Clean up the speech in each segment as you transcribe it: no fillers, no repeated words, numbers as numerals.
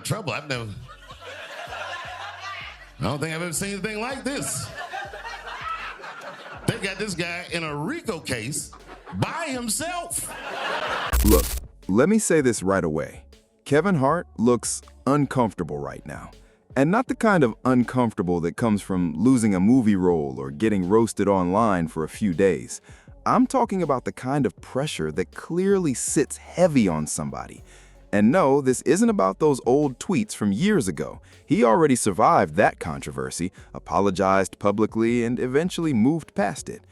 trouble. I don't think I've ever seen anything like this. They got this guy in a RICO case by himself. Look, let me say this right away. Kevin Hart looks uncomfortable right now. And not the kind of uncomfortable that comes from losing a movie role or getting roasted online for a few days. I'm talking about the kind of pressure that clearly sits heavy on somebody. And no, this isn't about those old tweets from years ago. He already survived that controversy, apologized publicly, and eventually moved past it.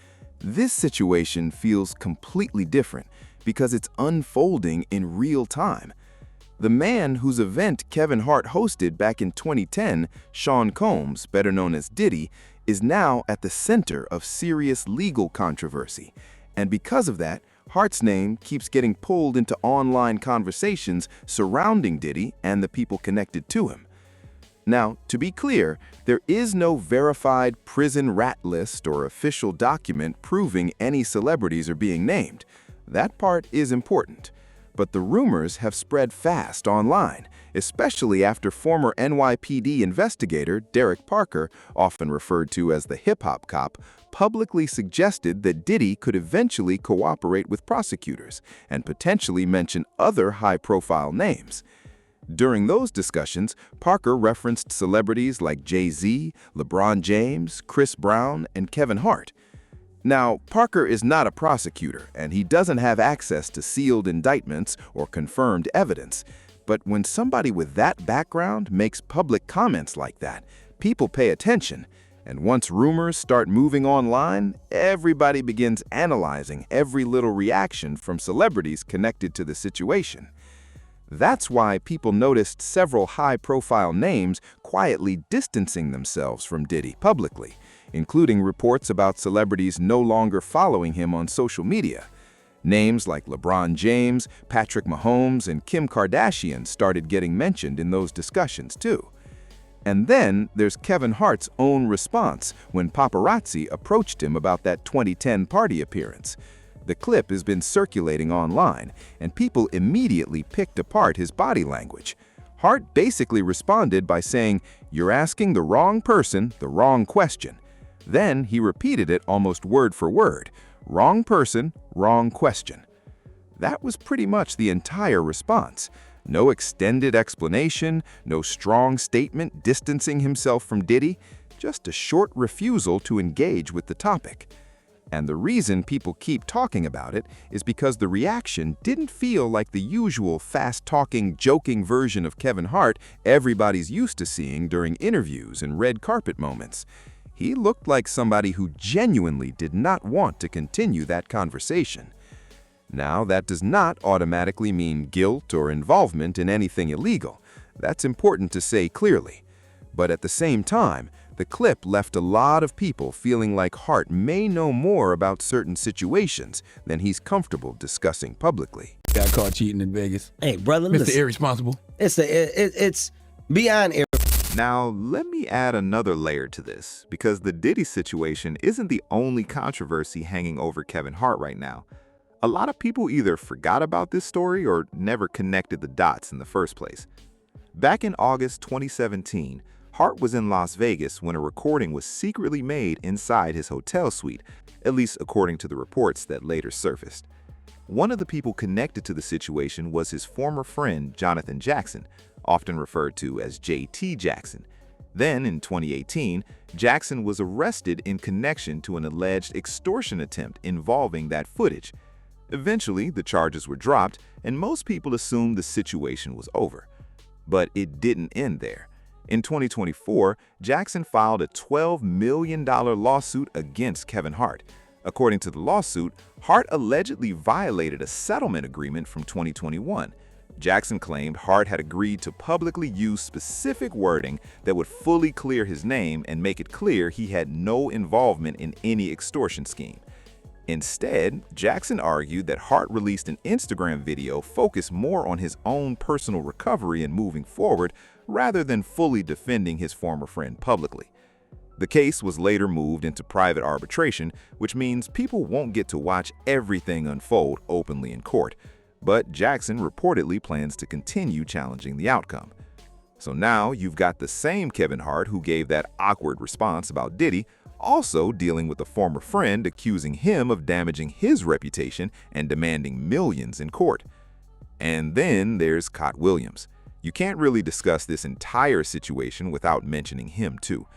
This situation feels completely different because it's unfolding in real time. The man whose event Kevin Hart hosted back in 2010, Sean Combs, better known as Diddy, is now at the center of serious legal controversy. And because of that, Hart's name keeps getting pulled into online conversations surrounding Diddy and the people connected to him. Now, to be clear, there is no verified prison rat list or official document proving any celebrities are being named. That part is important. But the rumors have spread fast online, especially after former NYPD investigator Derek Parker, often referred to as the hip-hop cop, publicly suggested that Diddy could eventually cooperate with prosecutors and potentially mention other high-profile names. During those discussions, Parker referenced celebrities like Jay-Z, LeBron James, Chris Brown, and Kevin Hart. Now, Parker is not a prosecutor, and he doesn't have access to sealed indictments or confirmed evidence. But when somebody with that background makes public comments like that, people pay attention. And once rumors start moving online, everybody begins analyzing every little reaction from celebrities connected to the situation. That's why people noticed several high-profile names quietly distancing themselves from Diddy publicly, including reports about celebrities no longer following him on social media. Names like LeBron James, Patrick Mahomes, and Kim Kardashian started getting mentioned in those discussions too. And then there's Kevin Hart's own response when paparazzi approached him about that 2010 party appearance. The clip has been circulating online, and people immediately picked apart his body language. Hart basically responded by saying, "You're asking the wrong person the wrong question." Then he repeated it almost word for word. Wrong person, wrong question. That was pretty much the entire response. No extended explanation, no strong statement distancing himself from Diddy, just a short refusal to engage with the topic. And the reason people keep talking about it is because the reaction didn't feel like the usual fast-talking, joking version of Kevin Hart everybody's used to seeing during interviews and red carpet moments. He looked like somebody who genuinely did not want to continue that conversation. Now, that does not automatically mean guilt or involvement in anything illegal. That's important to say clearly. But at the same time, the clip left a lot of people feeling like Hart may know more about certain situations than he's comfortable discussing publicly. Got caught cheating in Vegas. Hey, brother, Mr. listen. Irresponsible. It's beyond Now, let me add another layer to this, because the Diddy situation isn't the only controversy hanging over Kevin Hart right now. A lot of people either forgot about this story or never connected the dots in the first place. Back in August 2017, Hart was in Las Vegas when a recording was secretly made inside his hotel suite, at least according to the reports that later surfaced. One of the people connected to the situation was his former friend, Jonathan Jackson, often referred to as JT Jackson. Then, in 2018, Jackson was arrested in connection to an alleged extortion attempt involving that footage. Eventually, the charges were dropped, and most people assumed the situation was over. But it didn't end there. In 2024, Jackson filed a $12 million lawsuit against Kevin Hart. According to the lawsuit, Hart allegedly violated a settlement agreement from 2021. Jackson claimed Hart had agreed to publicly use specific wording that would fully clear his name and make it clear he had no involvement in any extortion scheme. Instead, Jackson argued that Hart released an Instagram video focused more on his own personal recovery and moving forward rather than fully defending his former friend publicly. The case was later moved into private arbitration, which means people won't get to watch everything unfold openly in court. But Jackson reportedly plans to continue challenging the outcome. So now you've got the same Kevin Hart who gave that awkward response about Diddy, also dealing with a former friend accusing him of damaging his reputation and demanding millions in court. And then there's Katt Williams. You can't really discuss this entire situation without mentioning him too.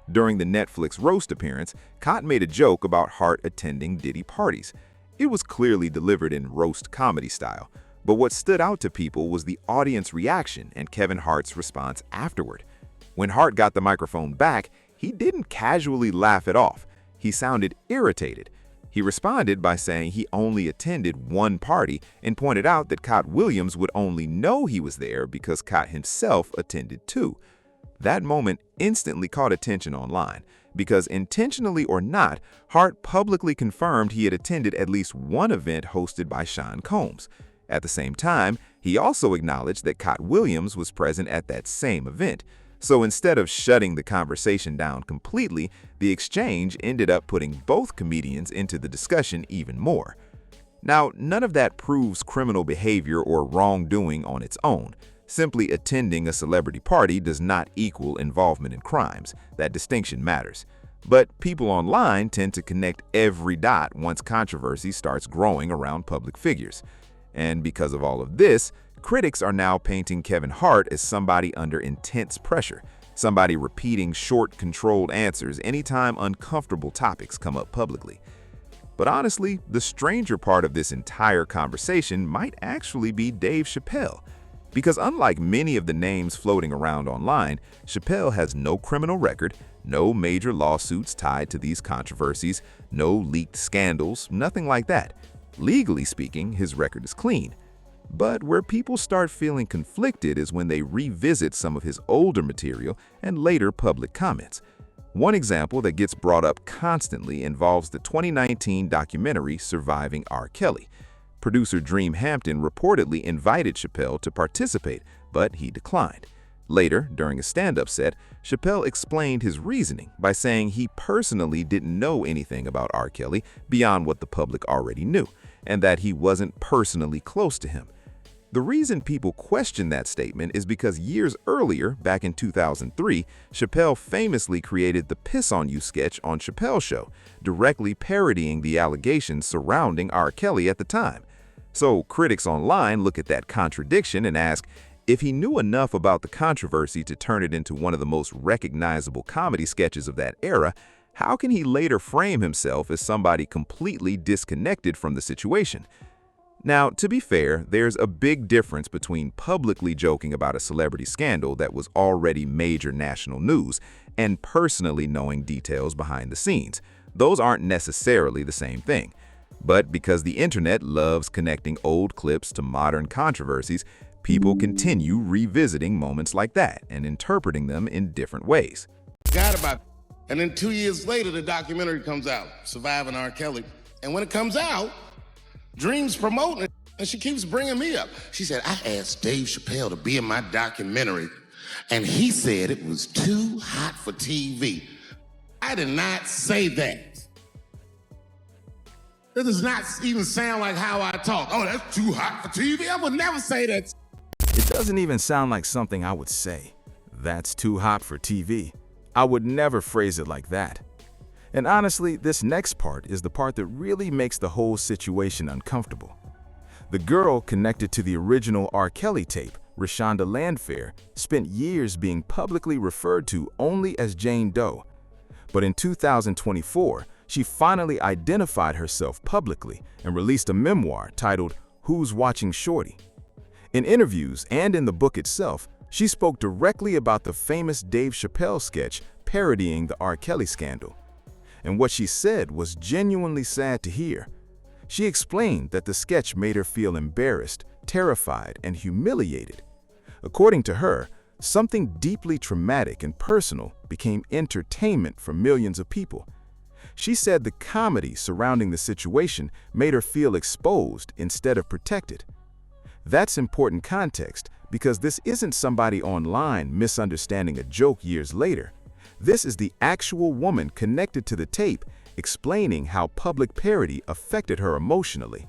During the Netflix roast appearance, Katt made a joke about Hart attending Diddy parties. It was clearly delivered in roast comedy style, but what stood out to people was the audience reaction and Kevin Hart's response afterward. When Hart got the microphone back, he didn't casually laugh it off. He sounded irritated. He responded by saying he only attended one party and pointed out that Katt Williams would only know he was there because Katt himself attended too. That moment instantly caught attention online because, intentionally or not, Hart publicly confirmed he had attended at least one event hosted by Sean Combs. At the same time, he also acknowledged that Katt Williams was present at that same event. So instead of shutting the conversation down completely, the exchange ended up putting both comedians into the discussion even more. Now, none of that proves criminal behavior or wrongdoing on its own. Simply attending a celebrity party does not equal involvement in crimes. That distinction matters. But people online tend to connect every dot once controversy starts growing around public figures. And because of all of this, critics are now painting Kevin Hart as somebody under intense pressure, somebody repeating short, controlled answers anytime uncomfortable topics come up publicly. But honestly, the stranger part of this entire conversation might actually be Dave Chappelle. Because unlike many of the names floating around online, Chappelle has no criminal record, no major lawsuits tied to these controversies, no leaked scandals, nothing like that. Legally speaking, his record is clean. But where people start feeling conflicted is when they revisit some of his older material and later public comments. One example that gets brought up constantly involves the 2019 documentary Surviving R. Kelly. Producer Dream Hampton reportedly invited Chappelle to participate, but he declined. Later, during a stand-up set, Chappelle explained his reasoning by saying he personally didn't know anything about R. Kelly beyond what the public already knew, and that he wasn't personally close to him. The reason people question that statement is because years earlier, back in 2003, Chappelle famously created the Piss on You sketch on Chappelle's Show, directly parodying the allegations surrounding R. Kelly at the time. So critics online look at that contradiction and ask, if he knew enough about the controversy to turn it into one of the most recognizable comedy sketches of that era, how can he later frame himself as somebody completely disconnected from the situation? Now, to be fair, there's a big difference between publicly joking about a celebrity scandal that was already major national news and personally knowing details behind the scenes. Those aren't necessarily the same thing. But because the internet loves connecting old clips to modern controversies, people continue revisiting moments like that and interpreting them in different ways. Forgot about it. And then 2 years later, the documentary comes out, Surviving R. Kelly. And when it comes out, Dream's promoting it, and she keeps bringing me up. She said, I asked Dave Chappelle to be in my documentary, and he said it was too hot for TV. I did not say that. That does not even sound like how I talk. Oh, that's too hot for TV? I would never say that. It doesn't even sound like something I would say. That's too hot for TV. I would never phrase it like that. And honestly, this next part is the part that really makes the whole situation uncomfortable. The girl connected to the original R. Kelly tape, Rashonda Landfair, spent years being publicly referred to only as Jane Doe. But in 2024, she finally identified herself publicly and released a memoir titled Who's Watching Shorty? In interviews and in the book itself, she spoke directly about the famous Dave Chappelle sketch parodying the R. Kelly scandal. And what she said was genuinely sad to hear. She explained that the sketch made her feel embarrassed, terrified, and humiliated. According to her, something deeply traumatic and personal became entertainment for millions of people. She said the comedy surrounding the situation made her feel exposed instead of protected. That's important context because this isn't somebody online misunderstanding a joke years later. This is the actual woman connected to the tape explaining how public parody affected her emotionally.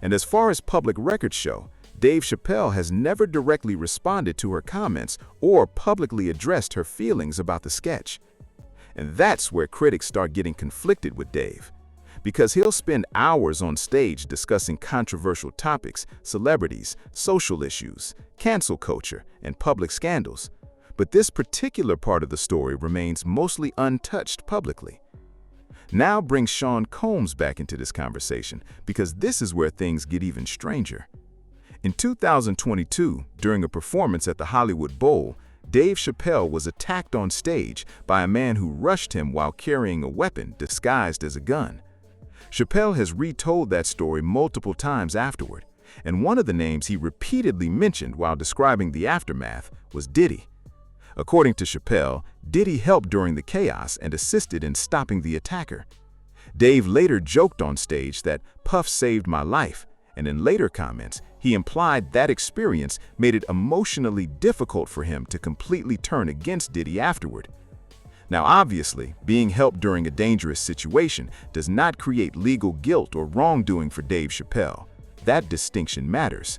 And as far as public records show, Dave Chappelle has never directly responded to her comments or publicly addressed her feelings about the sketch. And that's where critics start getting conflicted with Dave, because he'll spend hours on stage discussing controversial topics, celebrities, social issues, cancel culture, and public scandals. But this particular part of the story remains mostly untouched publicly. Now bring Sean Combs back into this conversation, because this is where things get even stranger. In 2022, during a performance at the Hollywood Bowl, Dave Chappelle was attacked on stage by a man who rushed him while carrying a weapon disguised as a gun. Chappelle has retold that story multiple times afterward, and one of the names he repeatedly mentioned while describing the aftermath was Diddy. According to Chappelle, Diddy helped during the chaos and assisted in stopping the attacker. Dave later joked on stage that Puff saved my life, and in later comments, he implied that experience made it emotionally difficult for him to completely turn against Diddy afterward. Now obviously, being helped during a dangerous situation does not create legal guilt or wrongdoing for Dave Chappelle. That distinction matters.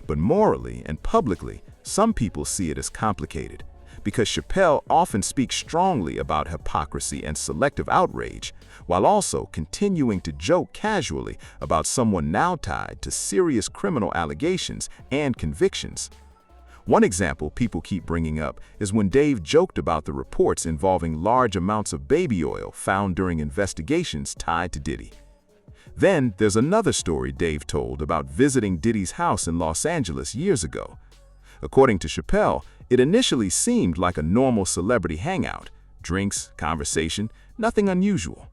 But morally and publicly, some people see it as complicated, because Chappelle often speaks strongly about hypocrisy and selective outrage, while also continuing to joke casually about someone now tied to serious criminal allegations and convictions. One example people keep bringing up is when Dave joked about the reports involving large amounts of baby oil found during investigations tied to Diddy. Then there's another story Dave told about visiting Diddy's house in Los Angeles years ago. According to Chappelle, it initially seemed like a normal celebrity hangout, drinks, conversation, nothing unusual.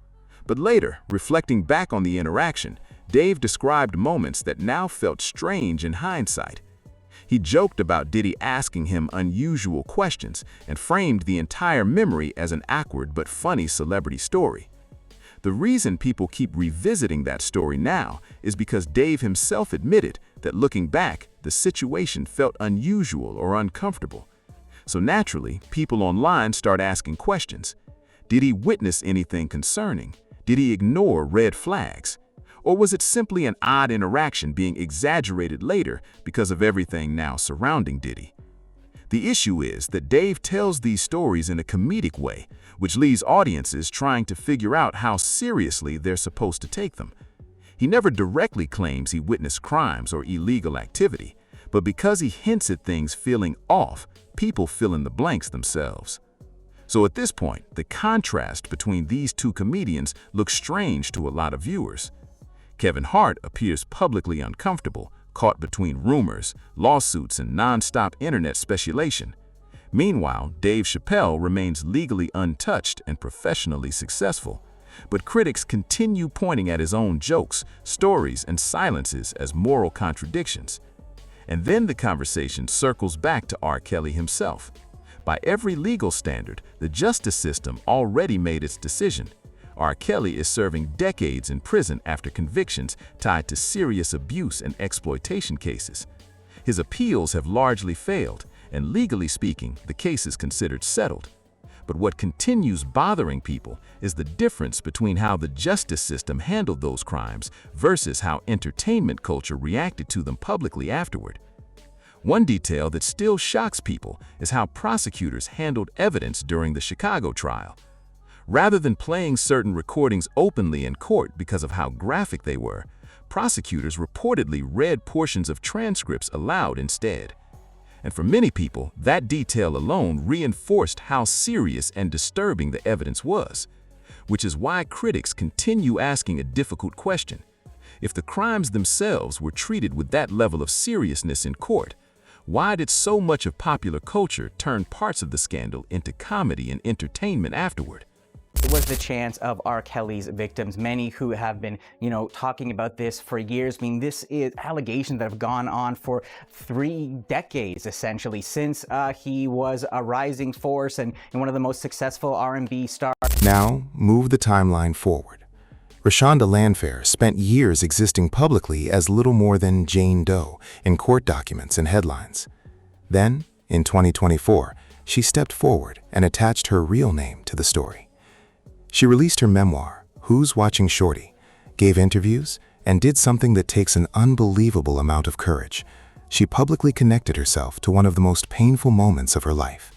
But later, reflecting back on the interaction, Dave described moments that now felt strange in hindsight. He joked about Diddy asking him unusual questions and framed the entire memory as an awkward but funny celebrity story. The reason people keep revisiting that story now is because Dave himself admitted that looking back, the situation felt unusual or uncomfortable. So naturally, people online start asking questions. Did he witness anything concerning? Did he ignore red flags? Or was it simply an odd interaction being exaggerated later because of everything now surrounding Diddy? The issue is that Dave tells these stories in a comedic way, which leaves audiences trying to figure out how seriously they're supposed to take them. He never directly claims he witnessed crimes or illegal activity, but because he hints at things feeling off, people fill in the blanks themselves. So at this point, the contrast between these two comedians looks strange to a lot of viewers. Kevin Hart appears publicly uncomfortable, caught between rumors, lawsuits, and non-stop internet speculation. Meanwhile, Dave Chappelle remains legally untouched and professionally successful. But critics continue pointing at his own jokes, stories, and silences as moral contradictions. And then the conversation circles back to R. Kelly himself. By every legal standard, the justice system already made its decision. R. Kelly is serving decades in prison after convictions tied to serious abuse and exploitation cases. His appeals have largely failed, and legally speaking, the case is considered settled. But what continues bothering people is the difference between how the justice system handled those crimes versus how entertainment culture reacted to them publicly afterward. One detail that still shocks people is how prosecutors handled evidence during the Chicago trial. Rather than playing certain recordings openly in court because of how graphic they were, prosecutors reportedly read portions of transcripts aloud instead. And for many people, that detail alone reinforced how serious and disturbing the evidence was, which is why critics continue asking a difficult question. If the crimes themselves were treated with that level of seriousness in court, why did so much of popular culture turn parts of the scandal into comedy and entertainment afterward? It was the chance of R. Kelly's victims, many who have been, talking about this for years. I mean, this is allegations that have gone on for 3 decades, essentially, since he was a rising force and one of the most successful R&B stars. Now, move the timeline forward. Rashonda Landfair spent years existing publicly as little more than Jane Doe in court documents and headlines. Then, in 2024, she stepped forward and attached her real name to the story. She released her memoir, Who's Watching Shorty, gave interviews, and did something that takes an unbelievable amount of courage: she publicly connected herself to one of the most painful moments of her life.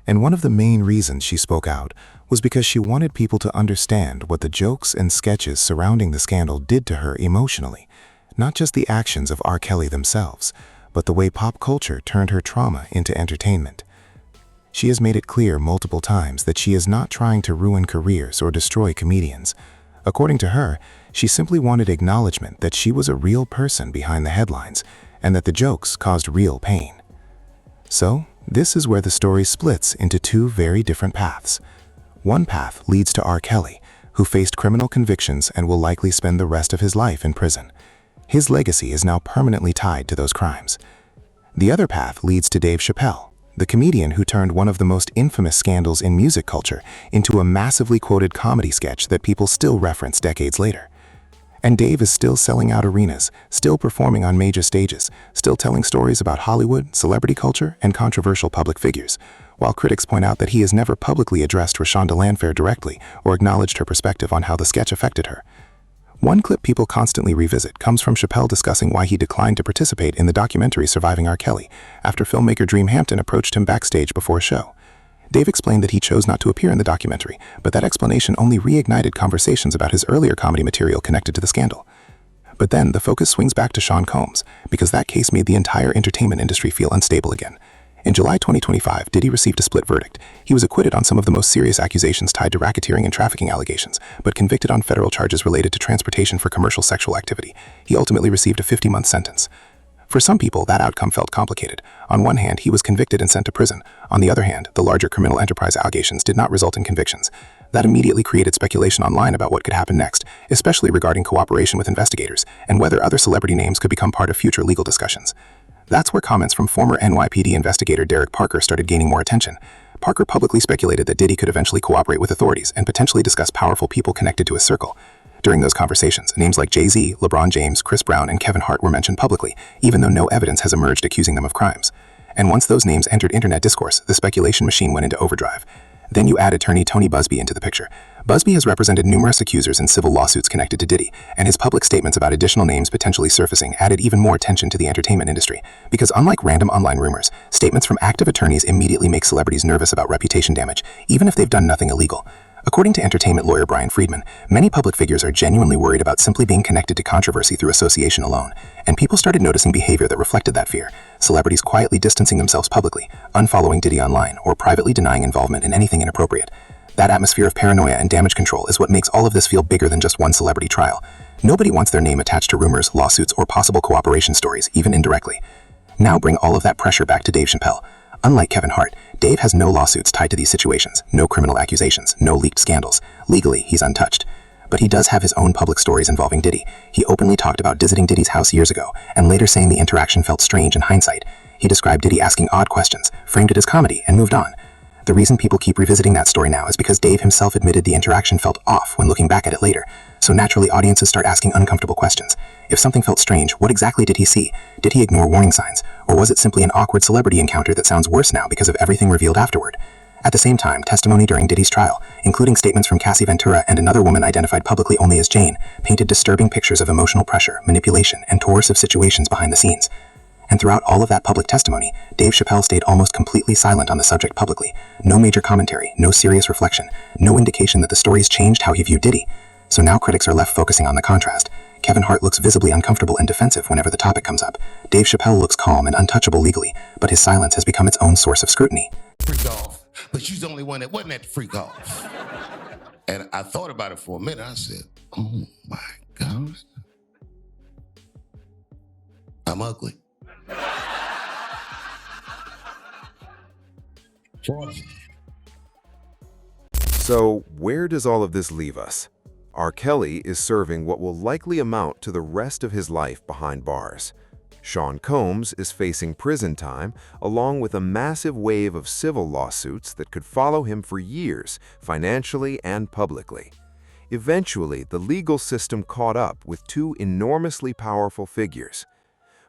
And one of the main reasons she spoke out was because she wanted people to understand what the jokes and sketches surrounding the scandal did to her emotionally, not just the actions of R. Kelly themselves, but the way pop culture turned her trauma into entertainment. She has made it clear multiple times that she is not trying to ruin careers or destroy comedians. According to her, she simply wanted acknowledgement that she was a real person behind the headlines and that the jokes caused real pain. So, this is where the story splits into two very different paths. One path leads to R. Kelly, who faced criminal convictions and will likely spend the rest of his life in prison. His legacy is now permanently tied to those crimes. The other path leads to Dave Chappelle, the comedian who turned one of the most infamous scandals in music culture into a massively quoted comedy sketch that people still reference decades later. And Dave is still selling out arenas, still performing on major stages, still telling stories about Hollywood, celebrity culture, and controversial public figures, while critics point out that he has never publicly addressed Rashonda Landfair directly or acknowledged her perspective on how the sketch affected her. One clip people constantly revisit comes from Chappelle discussing why he declined to participate in the documentary Surviving R. Kelly after filmmaker Dream Hampton approached him backstage before a show. Dave explained that he chose not to appear in the documentary, but that explanation only reignited conversations about his earlier comedy material connected to the scandal. But then the focus swings back to Sean Combs, because that case made the entire entertainment industry feel unstable again. In July 2025, Diddy received a split verdict. He was acquitted on some of the most serious accusations tied to racketeering and trafficking allegations, but convicted on federal charges related to transportation for commercial sexual activity. He ultimately received a 50-month sentence. For some people, that outcome felt complicated. On one hand, he was convicted and sent to prison. On the other hand, the larger criminal enterprise allegations did not result in convictions. That immediately created speculation online about what could happen next, especially regarding cooperation with investigators, and whether other celebrity names could become part of future legal discussions. That's where comments from former NYPD investigator Derek Parker started gaining more attention. Parker publicly speculated that Diddy could eventually cooperate with authorities and potentially discuss powerful people connected to his circle. During those conversations, names like Jay-Z, LeBron James, Chris Brown, and Kevin Hart were mentioned publicly, even though no evidence has emerged accusing them of crimes. And once those names entered internet discourse, the speculation machine went into overdrive. Then you add attorney Tony Buzbee into the picture. Buzbee has represented numerous accusers in civil lawsuits connected to Diddy, and his public statements about additional names potentially surfacing added even more tension to the entertainment industry. Because unlike random online rumors, statements from active attorneys immediately make celebrities nervous about reputation damage, even if they've done nothing illegal. According to entertainment lawyer Brian Friedman, many public figures are genuinely worried about simply being connected to controversy through association alone, and people started noticing behavior that reflected that fear. Celebrities quietly distancing themselves publicly, unfollowing Diddy online, or privately denying involvement in anything inappropriate. That atmosphere of paranoia and damage control is what makes all of this feel bigger than just one celebrity trial. Nobody wants their name attached to rumors, lawsuits, or possible cooperation stories, even indirectly. Now bring all of that pressure back to Dave Chappelle. Unlike Kevin Hart, Dave has no lawsuits tied to these situations, no criminal accusations, no leaked scandals. Legally, he's untouched. But he does have his own public stories involving Diddy. He openly talked about visiting Diddy's house years ago, and later saying the interaction felt strange in hindsight. He described Diddy asking odd questions, framed it as comedy, and moved on. The reason people keep revisiting that story now is because Dave himself admitted the interaction felt off when looking back at it later. So naturally, audiences start asking uncomfortable questions. If something felt strange, what exactly did he see? Did he ignore warning signs? Or was it simply an awkward celebrity encounter that sounds worse now because of everything revealed afterward? At the same time, testimony during Diddy's trial, including statements from Cassie Ventura and another woman identified publicly only as Jane, painted disturbing pictures of emotional pressure, manipulation, and coercive situations behind the scenes. And throughout all of that public testimony, Dave Chappelle stayed almost completely silent on the subject publicly. No major commentary, no serious reflection, no indication that the stories changed how he viewed Diddy. So now critics are left focusing on the contrast. Kevin Hart looks visibly uncomfortable and defensive whenever the topic comes up. Dave Chappelle looks calm and untouchable legally, but his silence has become its own source of scrutiny. Freak off. But she's the only one that wasn't at the freak off. And I thought about it for a minute. I said, oh my gosh. I'm ugly. So, where does all of this leave us? R. Kelly is serving what will likely amount to the rest of his life behind bars. Sean Combs is facing prison time, along with a massive wave of civil lawsuits that could follow him for years, financially and publicly. Eventually, the legal system caught up with two enormously powerful figures.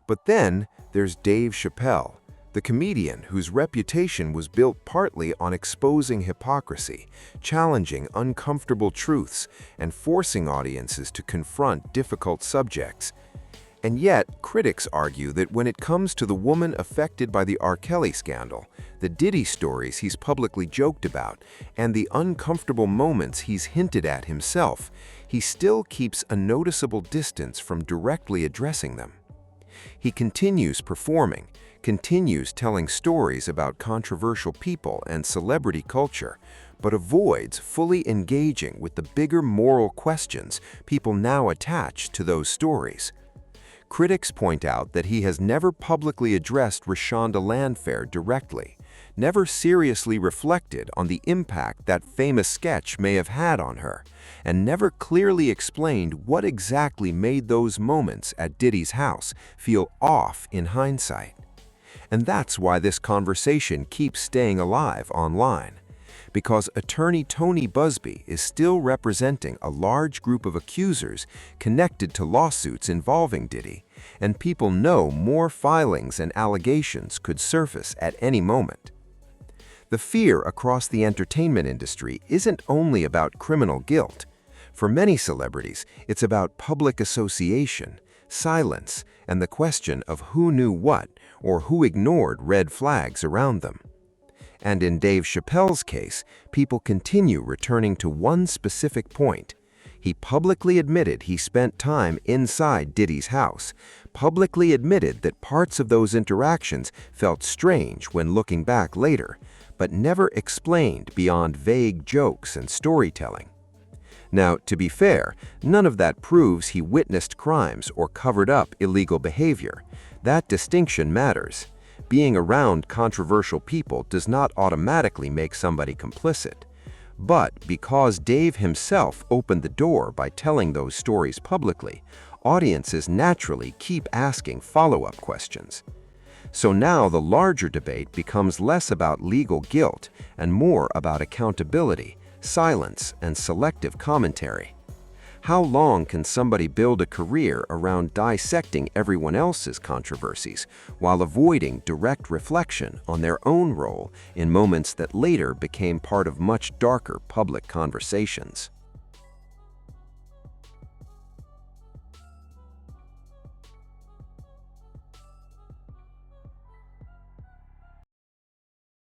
But then there's Dave Chappelle, the comedian whose reputation was built partly on exposing hypocrisy, challenging uncomfortable truths, and forcing audiences to confront difficult subjects. And yet, critics argue that when it comes to the woman affected by the R. Kelly scandal, the Diddy stories he's publicly joked about, and the uncomfortable moments he's hinted at himself, he still keeps a noticeable distance from directly addressing them. He continues performing, continues telling stories about controversial people and celebrity culture, but avoids fully engaging with the bigger moral questions people now attach to those stories. Critics point out that he has never publicly addressed Rashonda Landfair directly, never seriously reflected on the impact that famous sketch may have had on her, and never clearly explained what exactly made those moments at Diddy's house feel off in hindsight. And that's why this conversation keeps staying alive online, because attorney Tony Busby is still representing a large group of accusers connected to lawsuits involving Diddy, and people know more filings and allegations could surface at any moment. The fear across the entertainment industry isn't only about criminal guilt. For many celebrities, it's about public association, silence, and the question of who knew what or who ignored red flags around them. And in Dave Chappelle's case, people continue returning to one specific point. He publicly admitted he spent time inside Diddy's house, publicly admitted that parts of those interactions felt strange when looking back later, but never explained beyond vague jokes and storytelling. Now, to be fair, none of that proves he witnessed crimes or covered up illegal behavior. That distinction matters. Being around controversial people does not automatically make somebody complicit. But because Dave himself opened the door by telling those stories publicly, audiences naturally keep asking follow-up questions. So now the larger debate becomes less about legal guilt and more about accountability, silence, and selective commentary. How long can somebody build a career around dissecting everyone else's controversies while avoiding direct reflection on their own role in moments that later became part of much darker public conversations?